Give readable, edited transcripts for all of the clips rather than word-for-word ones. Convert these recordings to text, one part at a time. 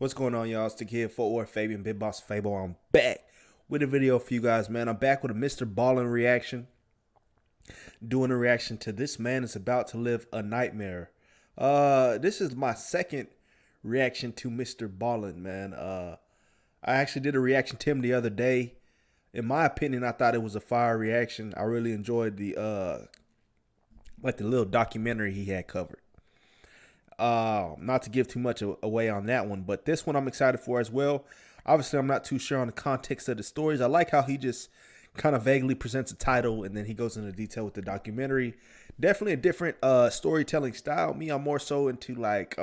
What's going on, y'all? It's the kid, Fort Worth Fabian, BigBossFabo. I'm back with a video for you guys, man. I'm back with a MrBallen reaction. Doing a reaction to This Man Is About to Live a Nightmare. This is my second reaction to MrBallen, man. I actually did a reaction to him the other day. In my opinion, I thought it was a fire reaction. I really enjoyed the little documentary he had covered. Not to give too much away on that one, but this one I'm excited for as well. Obviously, I'm not too sure on the context of the stories. I like how he just kind of vaguely presents a title and then he goes into detail with the documentary. Definitely a different storytelling style. Me, I'm more so into like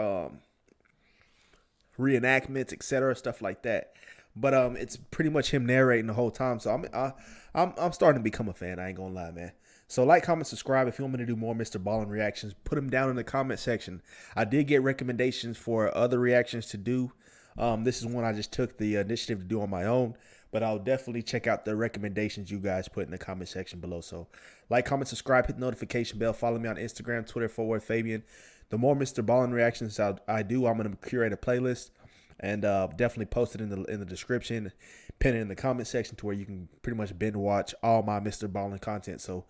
reenactments, etc., stuff like that. But it's pretty much him narrating the whole time. So I'm starting to become a fan. I ain't gonna lie, man. So like, comment, subscribe. If you want me to do more MrBallen reactions, put them down in the comment section. I did get recommendations for other reactions to do. This is one I just took the initiative to do on my own. But I'll definitely check out the recommendations you guys put in the comment section below. So like, comment, subscribe, hit the notification bell. Follow me on Instagram, Twitter, Fort Worth Fabian. The more MrBallen reactions I do, I'm going to curate a playlist. And definitely post it in the description, pin it in the comment section to where you can pretty much binge watch all my MrBallen content. So,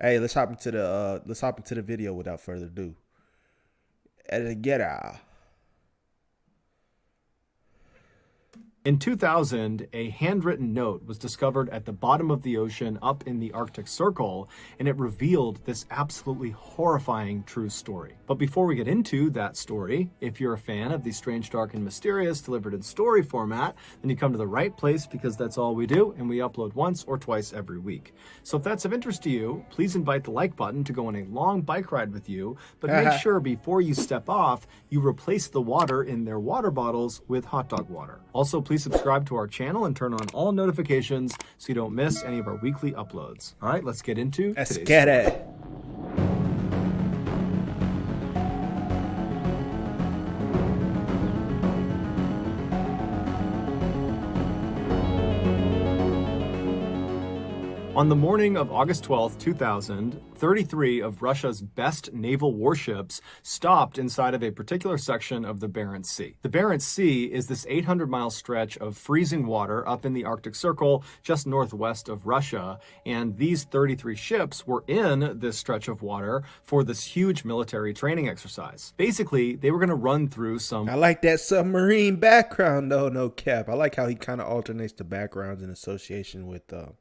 hey, let's hop into the video without further ado. Get out. In 2000, a handwritten note was discovered at the bottom of the ocean up in the Arctic Circle, and it revealed this absolutely horrifying true story. But before we get into that story, if you're a fan of the strange, dark, and mysterious delivered in story format, then you come to the right place, because that's all we do, and we upload once or twice every week. So if that's of interest to you, please invite the like button to go on a long bike ride with you, but make sure before you step off, you replace the water in their water bottles with hot dog water. Also, please subscribe to our channel and turn on all notifications so you don't miss any of our weekly uploads. All right, let's get into today's story. On the morning of August 12, 2000, 33 of Russia's best naval warships stopped inside of a particular section of the Barents Sea. The Barents Sea is this 800-mile stretch of freezing water up in the Arctic Circle just northwest of Russia, and these 33 ships were in this stretch of water for this huge military training exercise. Basically, they were going to run through some... I like that submarine background, though, no cap. I like how he kind of alternates the backgrounds in association with... the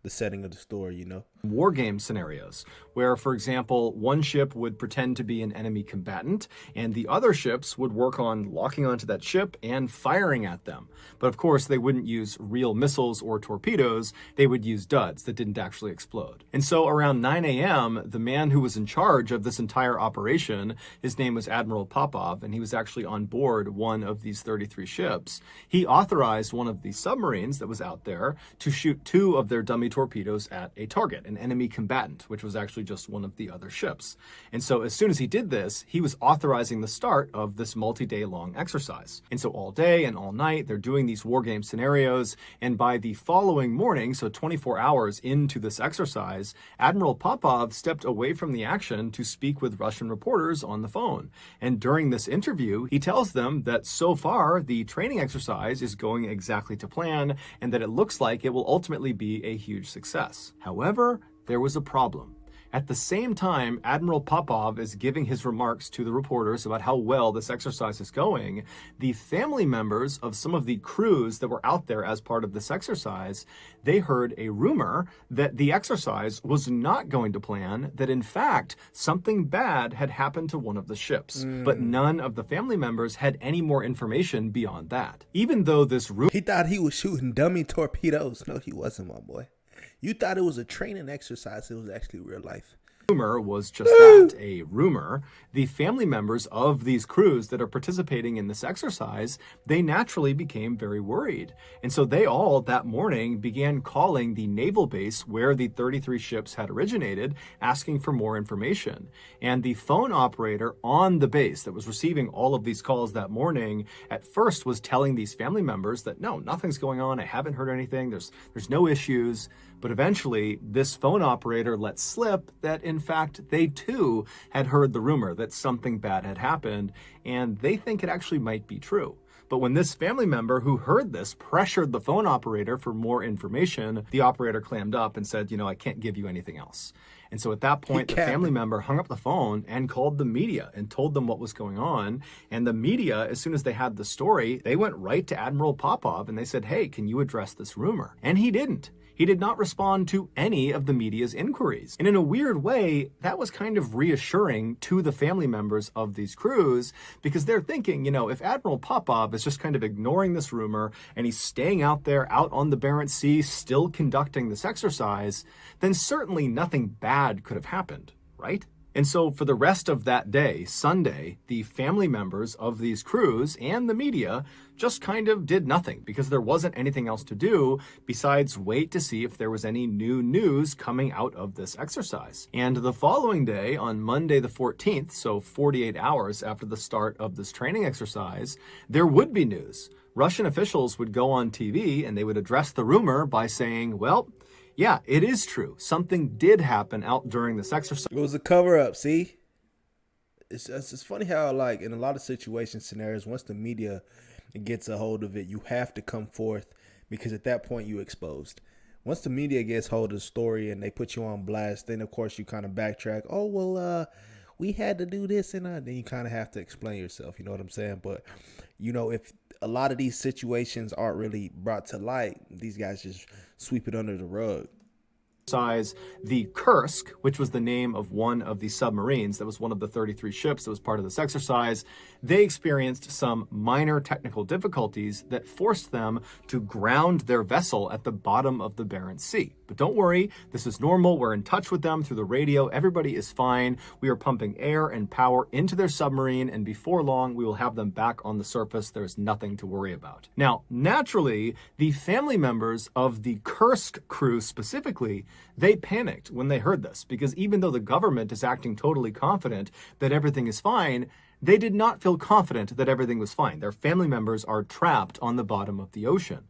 setting of the story, you know. War game scenarios where, for example, one ship would pretend to be an enemy combatant and the other ships would work on locking onto that ship and firing at them. But of course, they wouldn't use real missiles or torpedoes. They would use duds that didn't actually explode. And so around 9 a.m., the man who was in charge of this entire operation, his name was Admiral Popov, and he was actually on board one of these 33 ships. He authorized one of the submarines that was out there to shoot 2 of their dummy torpedoes at a target, an enemy combatant, which was actually just one of the other ships. And so as soon as he did this, he was authorizing the start of this multi-day long exercise. And so all day and all night, they're doing these war game scenarios. And by the following morning, so 24 hours into this exercise, Admiral Popov stepped away from the action to speak with Russian reporters on the phone. And during this interview, he tells them that so far, the training exercise is going exactly to plan and that it looks like it will ultimately be a huge success. However, there was a problem. At the same time, Admiral Popov is giving his remarks to the reporters about how well this exercise is going, the family members of some of the crews that were out there as part of this exercise, they heard a rumor that the exercise was not going to plan, that in fact, something bad had happened to one of the ships. But none of the family members had any more information beyond that. Even though this rumor... He thought he was shooting dummy torpedoes. No, he wasn't, my boy. You thought it was a training exercise. It was actually real life. Rumor was just that, a rumor. The family members of these crews that are participating in this exercise, they naturally became very worried. And so they all that morning began calling the naval base where the 33 ships had originated, asking for more information. And the phone operator on the base that was receiving all of these calls that morning at first was telling these family members that no, nothing's going on. I haven't heard anything. There's no issues. But eventually, this phone operator let slip that, in fact, they too had heard the rumor that something bad had happened. and they think it actually might be true. But when this family member who heard this pressured the phone operator for more information, the operator clammed up and said, I can't give you anything else. And so at that point, the family member hung up the phone and called the media and told them what was going on. And the media, as soon as they had the story, they went right to Admiral Popov and they said, hey, can you address this rumor? And he didn't. He did not respond to any of the media's inquiries. And in a weird way, that was kind of reassuring to the family members of these crews, because they're thinking, if Admiral Popov is just kind of ignoring this rumor and he's staying out there out on the Barents Sea still conducting this exercise, then certainly nothing bad could have happened, right? And so for the rest of that day, Sunday, the family members of these crews and the media just kind of did nothing, because there wasn't anything else to do besides wait to see if there was any new news coming out of this exercise. And the following day, on Monday the 14th, so 48 hours after the start of this training exercise, there would be news. Russian officials would go on TV and they would address the rumor by saying, well, yeah, it is true. Something did happen out during this exercise. It was a cover-up, see? It's funny how, like, in a lot of scenarios, once the media gets a hold of it, you have to come forth, because at that point you exposed. Once the media gets hold of the story and they put you on blast, then, of course, you kind of backtrack. Oh, well, we had to do this, and then you kind of have to explain yourself. You know what I'm saying? But, if a lot of these situations aren't really brought to light, these guys just sweep it under the rug. The Kursk, which was the name of one of the submarines that was one of the 33 ships that was part of this exercise, they experienced some minor technical difficulties that forced them to ground their vessel at the bottom of the Barents Sea. But don't worry, this is normal. We're in touch with them through the radio. Everybody is fine. We are pumping air and power into their submarine, and before long, we will have them back on the surface. There's nothing to worry about. Now, naturally, the family members of the Kursk crew specifically, they panicked when they heard this, because even though the government is acting totally confident that everything is fine, they did not feel confident that everything was fine. Their family members are trapped on the bottom of the ocean.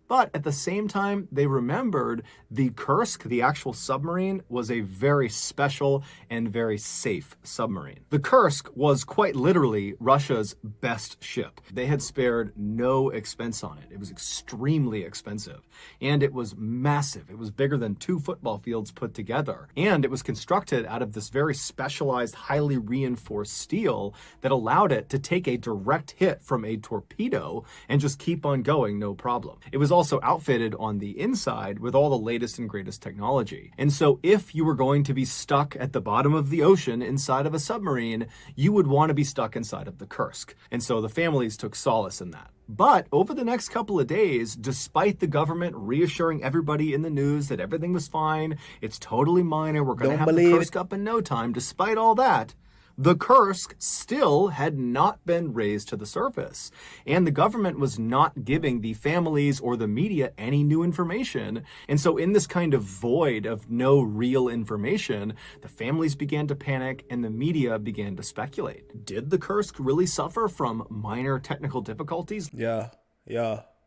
But at the same time, they remembered the Kursk, the actual submarine, was a very special and very safe submarine. The Kursk was quite literally Russia's best ship. They had spared no expense on it. It was extremely expensive. And it was massive. It was bigger than 2 football fields put together. And it was constructed out of this very specialized, highly reinforced steel that allowed it to take a direct hit from a torpedo and just keep on going, no problem. It was also outfitted on the inside with all the latest and greatest technology. And so if you were going to be stuck at the bottom of the ocean inside of a submarine, you would want to be stuck inside of the Kursk. And so the families took solace in that. But over the next couple of days, despite the government reassuring everybody in the news that everything was fine, it's totally minor, we're going to have the Kursk up in no time, despite all that, the Kursk still had not been raised to the surface, and the government was not giving the families or the media any new information. And so in this kind of void of no real information, the families began to panic and the media began to speculate. Did the Kursk really suffer from minor technical difficulties? Yeah,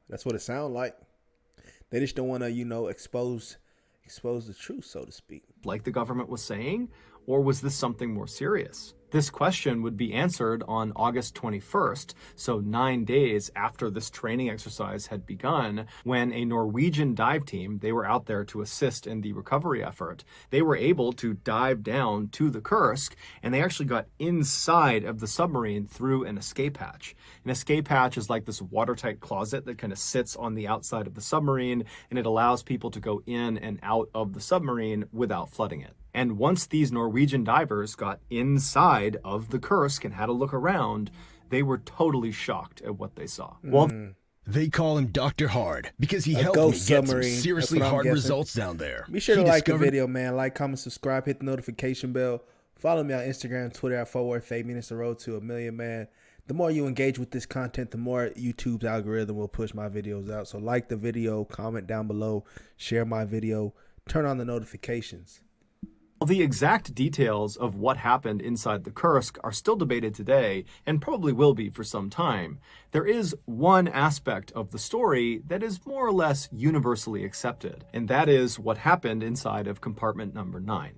that's what it sounded like. They just don't want to, expose the truth, so to speak. Like the government was saying? Or was this something more serious? This question would be answered on August 21st, so 9 days after this training exercise had begun, when a Norwegian dive team, they were out there to assist in the recovery effort, they were able to dive down to the Kursk, and they actually got inside of the submarine through an escape hatch. An escape hatch is like this watertight closet that kind of sits on the outside of the submarine, and it allows people to go in and out of the submarine without flooding it. And once these Norwegian divers got inside of the Kursk and had a look around, they were totally shocked at what they saw. They call him Dr. Hard because he helped me get some seriously hard results down there. Be sure to like the video, man. Like, comment, subscribe, hit the notification bell. Follow me on Instagram, Twitter at @FameMe. It's the road to 1 million, man. The more you engage with this content, the more YouTube's algorithm will push my videos out. So like the video, comment down below, share my video, turn on the notifications. The exact details of what happened inside the Kursk are still debated today and probably will be for some time. There is one aspect of the story that is more or less universally accepted, and that is what happened inside of compartment number 9.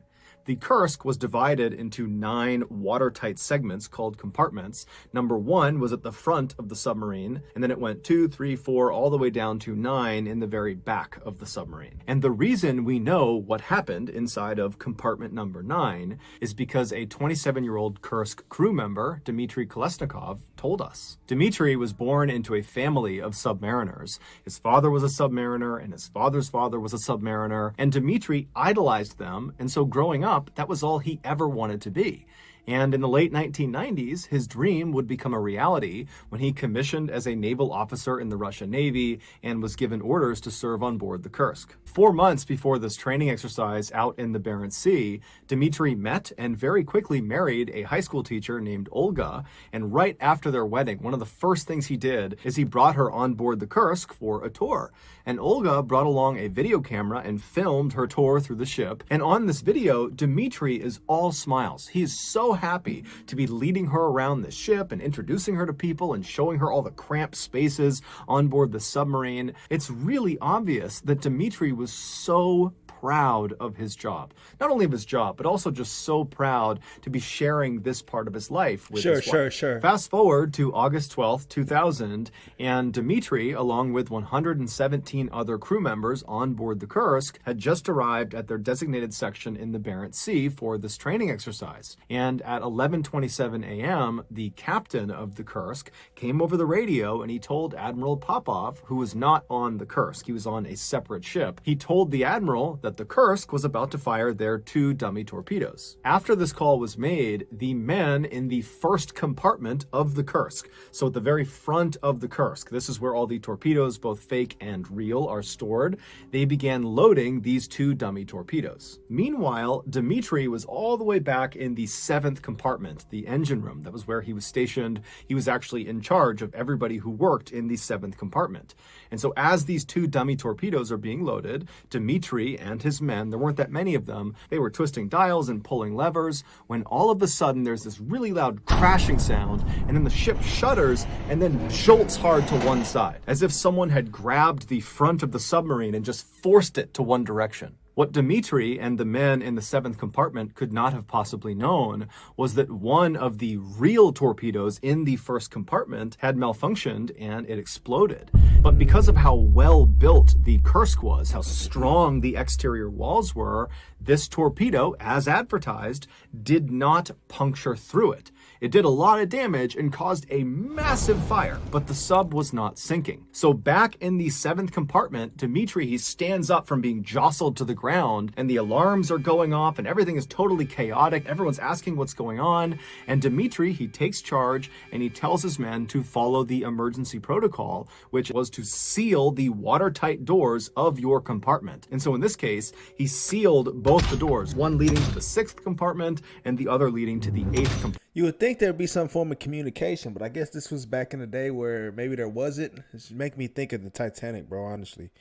The Kursk was divided into 9 watertight segments called compartments. Number 1 was at the front of the submarine, and then it went 2, 3, 4, all the way down to 9 in the very back of the submarine. And the reason we know what happened inside of compartment number 9 is because a 27-year-old Kursk crew member, Dmitri, told us. Dmitri was born into a family of submariners. His father was a submariner, and his father's father was a submariner, and Dmitri idolized them, and so growing up, that was all he ever wanted to be. And in the late 1990s, his dream would become a reality when he commissioned as a naval officer in the Russian Navy and was given orders to serve on board the Kursk. 4 months before this training exercise out in the Barents Sea, Dmitri met and very quickly married a high school teacher named Olga, and right after their wedding, one of the first things he did is he brought her on board the Kursk for a tour. And Olga brought along a video camera and filmed her tour through the ship. And on this video, Dmitri is all smiles. He is so happy to be leading her around the ship and introducing her to people and showing her all the cramped spaces on board the submarine. It's really obvious that Dmitri was so proud of his job. Not only of his job, but also just so proud to be sharing this part of his life with his wife. Sure. Fast forward to August 12th, 2000, and Dmitri, along with 117 other crew members on board the Kursk, had just arrived at their designated section in the Barents Sea for this training exercise. And at 11:27 a.m., the captain of the Kursk came over the radio and he told Admiral Popov, who was not on the Kursk, he was on a separate ship, he told the Admiral that the Kursk was about to fire their 2 dummy torpedoes. After this call was made, the men in the first compartment of the Kursk, so at the very front of the Kursk, this is where all the torpedoes, both fake and real, are stored, they began loading these 2 dummy torpedoes. Meanwhile, Dmitri was all the way back in the 7th compartment, the engine room. That was where he was stationed. He was actually in charge of everybody who worked in the 7th compartment. And so as these 2 dummy torpedoes are being loaded, Dmitri and his men, there weren't that many of them, they were twisting dials and pulling levers, when all of a sudden there's this really loud crashing sound, and then the ship shudders and then jolts hard to one side, as if someone had grabbed the front of the submarine and just forced it to one direction. What Dmitri and the men in the 7th compartment could not have possibly known was that one of the real torpedoes in the first compartment had malfunctioned and it exploded. But because of how well built the Kursk was, how strong the exterior walls were, this torpedo, as advertised, did not puncture through it. It did a lot of damage and caused a massive fire, but the sub was not sinking. So back in the 7th compartment, Dmitri, he stands up from being jostled to the ground, and the alarms are going off and everything is totally chaotic. Everyone's asking what's going on. And Dmitri, he takes charge and he tells his men to follow the emergency protocol, which was to seal the watertight doors of your compartment. And so in this case, he sealed both the doors, one leading to the 6th compartment and the other leading to the 8th compartment. You would think there'd be some form of communication, but I guess this was back in the day where maybe there wasn't. It's making me think of the Titanic, bro, honestly.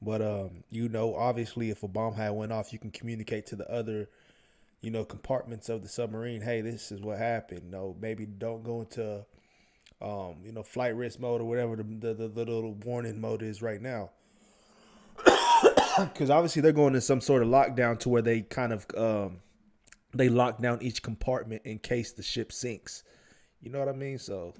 But, you know, obviously if a bomb had went off, you can communicate to the other, you know, compartments of the submarine. Hey, this is what happened. No, maybe don't go into, you know, flight risk mode or whatever the little warning mode is right now. Because obviously they're going to some sort of lockdown to where they kind of, they lock down each compartment in case the ship sinks. You know what I mean? So,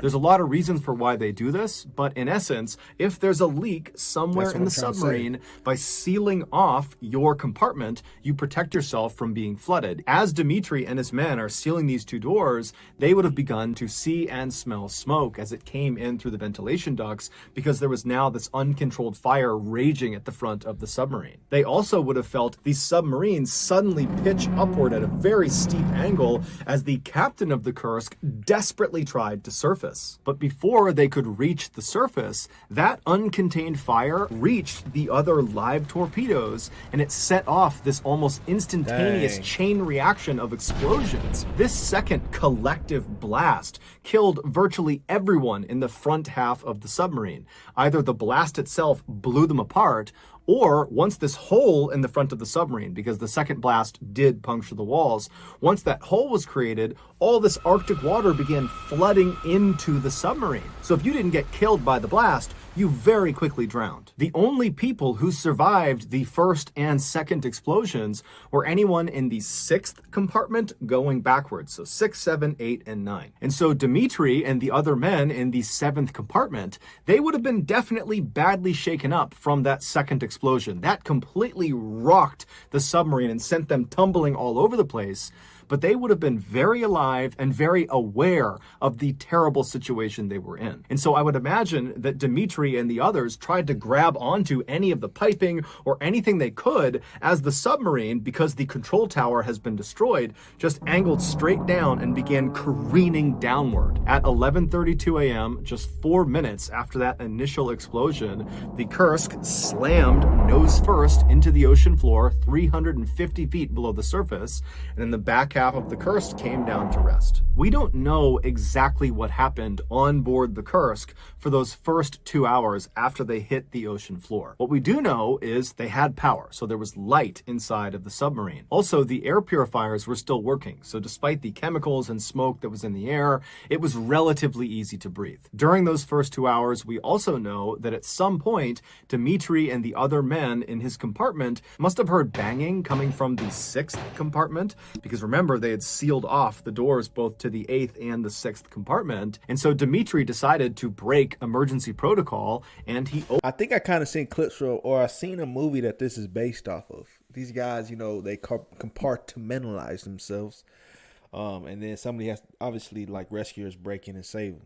there's a lot of reasons for why they do this, but in essence, if there's a leak somewhere in the submarine, by sealing off your compartment, you protect yourself from being flooded. As Dmitri and his men are sealing these 2 doors, they would have begun to see and smell smoke as it came in through the ventilation ducts, because there was now this uncontrolled fire raging at the front of the submarine. They also would have felt the submarine suddenly pitch upward at a very steep angle as the captain of the Kursk desperately tried to surface. But before they could reach the surface, that uncontained fire reached the other live torpedoes, and it set off this almost instantaneous chain reaction of explosions. This second collective blast killed virtually everyone in the front half of the submarine. Either the blast itself blew them apart, or once this hole in the front of the submarine, because the second blast did puncture the walls, once that hole was created, all this Arctic water began flooding into the submarine. So if you didn't get killed by the blast, you very quickly drowned. The only people who survived the first and second explosions were anyone in the 6th compartment going backwards, so 6, 7, 8, and 9. And so Dmitri and the other men in the 7th compartment, they would have been definitely badly shaken up from that second explosion. That completely rocked the submarine and sent them tumbling all over the place. But they would have been very alive and very aware of the terrible situation they were in. And so I would imagine that Dmitri and the others tried to grab onto any of the piping or anything they could as the submarine, because the control tower has been destroyed, just angled straight down and began careening downward. At 11:32 a.m., just 4 minutes after that initial explosion, the Kursk slammed nose first into the ocean floor 350 feet below the surface, and in the back half of the Kursk came down to rest. We don't know exactly what happened on board the Kursk for those first 2 hours after they hit the ocean floor. What we do know is they had power, so there was light inside of the submarine. Also, the air purifiers were still working, so despite the chemicals and smoke that was in the air, it was relatively easy to breathe. During those first 2 hours, we also know that at some point, Dmitri and the other men in his compartment must have heard banging coming from the 6th compartment, because remember, they had sealed off the doors both to the 8th and the 6th compartment. And so Dmitri decided to break emergency protocol, and I think I kind of seen clips or I seen a movie that this is based off of. These guys, you know, they compartmentalize themselves. And then somebody has obviously like rescuers break in and save them.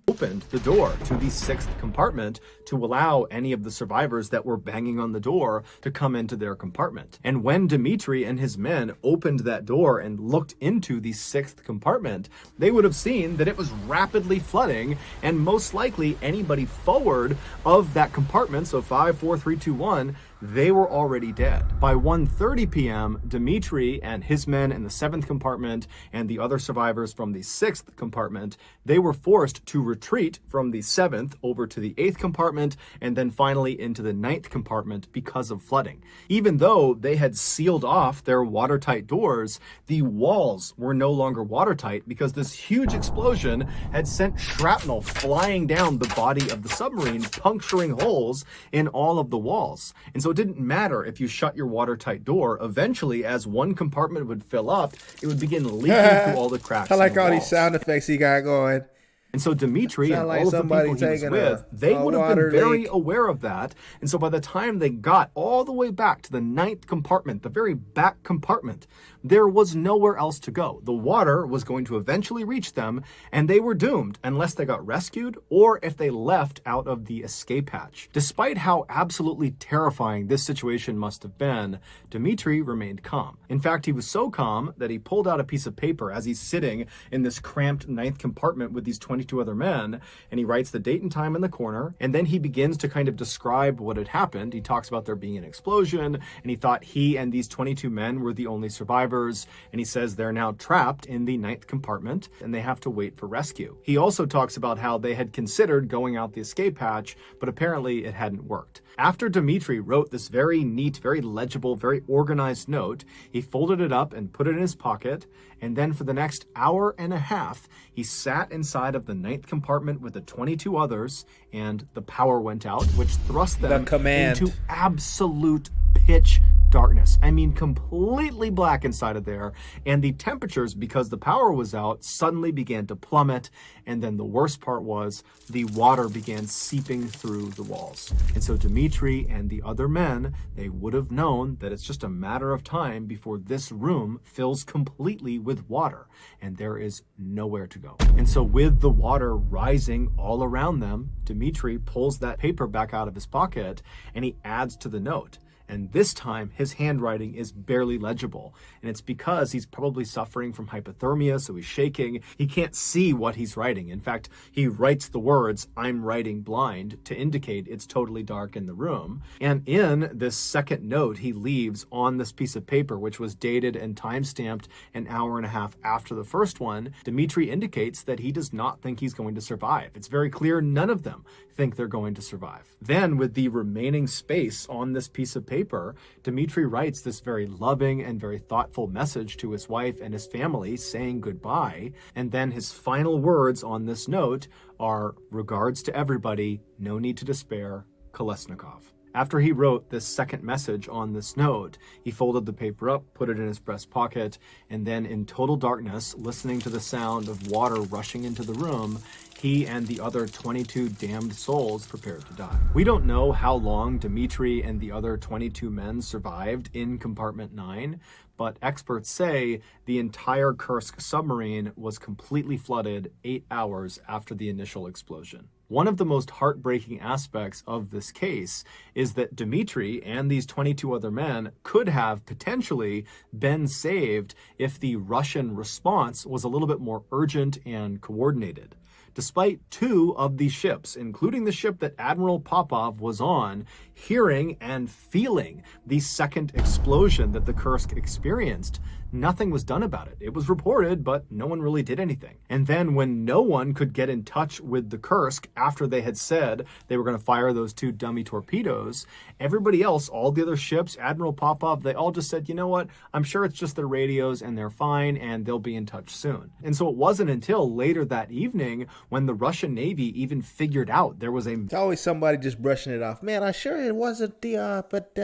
Opened the door to the 6th compartment to allow any of the survivors that were banging on the door to come into their compartment. And when Dmitri and his men opened that door and looked into the 6th compartment, they would have seen that it was rapidly flooding, and most likely anybody forward of that compartment, so 5, 4, 3, 2, 1, they were already dead. By 1:30 p.m., Dmitri and his men in the 7th compartment and the other survivors from the 6th compartment, they were forced to retreat from the 7th over to the 8th compartment and then finally into the 9th compartment because of flooding. Even though they had sealed off their watertight doors, the walls were no longer watertight because this huge explosion had sent shrapnel flying down the body of the submarine, puncturing holes in all of the walls. And so it didn't matter if you shut your watertight door. Eventually, as one compartment would fill up, it would begin leaking through all the cracks. I like all walls. These sound effects he got going. And so Dmitri and like all of the people he was with, they would have been very aware of that. And so by the time they got all the way back to the 9th compartment, the very back compartment, there was nowhere else to go. The water was going to eventually reach them, and they were doomed unless they got rescued or if they left out of the escape hatch. Despite how absolutely terrifying this situation must have been, Dmitri remained calm. In fact, he was so calm that he pulled out a piece of paper as he's sitting in this cramped 9th compartment with these 22 other men, and he writes the date and time in the corner, and then he begins to kind of describe what had happened. He talks about there being an explosion, and he thought he and these 22 men were the only survivors, and he says they're now trapped in the 9th compartment, and they have to wait for rescue. He also talks about how they had considered going out the escape hatch, but apparently it hadn't worked. After Dmitri wrote this very neat, very legible, very organized note, he folded it up and put it in his pocket, and then for the next hour and a half, he sat inside of the 9th compartment with the 22 others, and the power went out, which thrust them into absolute pitch darkness. I mean, completely black inside of there. And the temperatures, because the power was out, suddenly began to plummet. And then the worst part was the water began seeping through the walls. And so Dmitri and the other men, they would have known that it's just a matter of time before this room fills completely with water and there is nowhere to go. And so with the water rising all around them, Dmitri pulls that paper back out of his pocket and he adds to the note. And this time, his handwriting is barely legible. And it's because he's probably suffering from hypothermia, so he's shaking. He can't see what he's writing. In fact, he writes the words, "I'm writing blind," to indicate it's totally dark in the room. And in this second note he leaves on this piece of paper, which was dated and time-stamped an hour and a half after the first one, Dmitri indicates that he does not think he's going to survive. It's very clear none of them think they're going to survive. Then, with the remaining space on this piece of paper, paper, Dmitri writes this very loving and very thoughtful message to his wife and his family saying goodbye. And then his final words on this note are, "Regards to everybody, no need to despair, Kolesnikov." After he wrote this second message on this note, he folded the paper up, put it in his breast pocket, and then in total darkness, listening to the sound of water rushing into the room, he and the other 22 damned souls prepared to die. We don't know how long Dmitri and the other 22 men survived in compartment 9, but experts say the entire Kursk submarine was completely flooded 8 hours after the initial explosion. One of the most heartbreaking aspects of this case is that Dmitri and these 22 other men could have potentially been saved if the Russian response was a little bit more urgent and coordinated. Despite 2 of these ships, including the ship that Admiral Popov was on, hearing and feeling the second explosion that the Kursk experienced, nothing was done about it. It was reported, but no one really did anything. And then when no one could get in touch with the Kursk after they had said they were going to fire those 2 dummy torpedoes, everybody else, all the other ships, Admiral Popov, they all just said, you know what, I'm sure it's just their radios and they're fine and they'll be in touch soon. And so it wasn't until later that evening when the Russian Navy even figured out there was It's always somebody just brushing it off. Man, I'm sure it wasn't but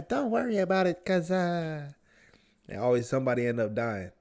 don't worry about it, because and always somebody end up dying.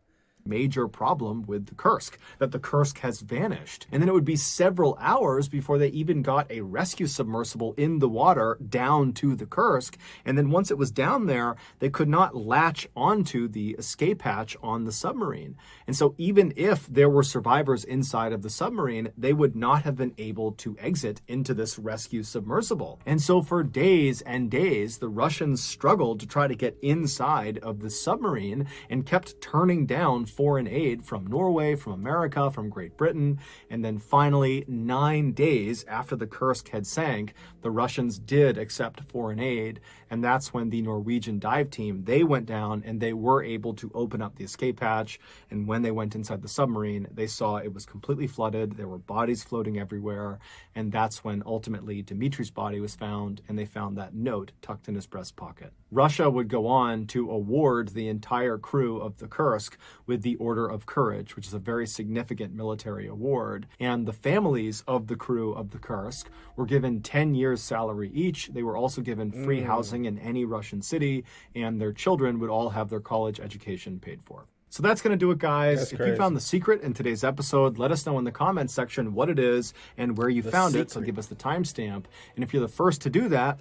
Major problem with the Kursk, that the Kursk has vanished. And then it would be several hours before they even got a rescue submersible in the water down to the Kursk. And then once it was down there, they could not latch onto the escape hatch on the submarine. And so even if there were survivors inside of the submarine, they would not have been able to exit into this rescue submersible. And so for days and days, the Russians struggled to try to get inside of the submarine and kept turning down foreign aid from Norway, from America, from Great Britain. And then finally, 9 days after the Kursk had sank, the Russians did accept foreign aid. And that's when the Norwegian dive team, they went down and they were able to open up the escape hatch. And when they went inside the submarine, they saw it was completely flooded. There were bodies floating everywhere. And that's when ultimately Dmitri's body was found, and they found that note tucked in his breast pocket. Russia would go on to award the entire crew of the Kursk with the Order of Courage, which is a very significant military award. And the families of the crew of the Kursk were given 10 years salary each. They were also given free housing in any Russian city, and their children would all have their college education paid for. So that's going to do it, guys. If you found the secret in today's episode, let us know in the comments section what it is and where you found it. So give us the timestamp. And if you're the first to do that,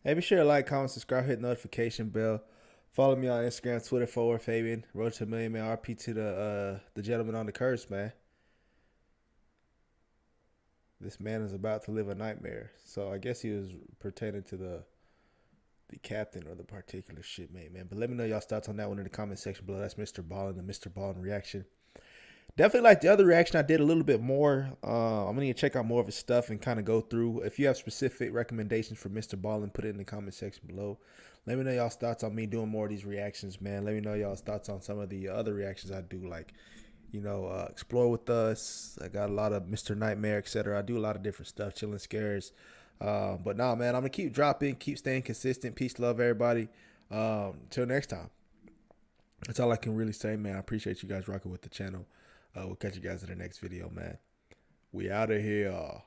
hey, be sure to like, comment, subscribe, hit notification bell. Follow me on Instagram, Twitter, @Fabian. Road to $1 million, man. RP to the gentleman on the Kursk, man. This man is about to live a nightmare. So I guess he was pertaining to the captain or the particular shipmate, man. But let me know y'all's thoughts on that one in the comment section below. That's MrBallen, the MrBallen reaction. Definitely like the other reaction I did a little bit more. I'm going to need to check out more of his stuff and kind of go through. If you have specific recommendations for MrBallen, put it in the comment section below. Let me know y'all's thoughts on me doing more of these reactions, man. Let me know y'all's thoughts on some of the other reactions I do, like, you know, Explore With Us. I got a lot of Mr. Nightmare, etc. I do a lot of different stuff, Chilling Scares. But nah, man, I'm going to keep dropping, keep staying consistent. Peace, love, everybody. Till next time. That's all I can really say, man. I appreciate you guys rocking with the channel. We'll catch you guys in the next video, man. We out of here.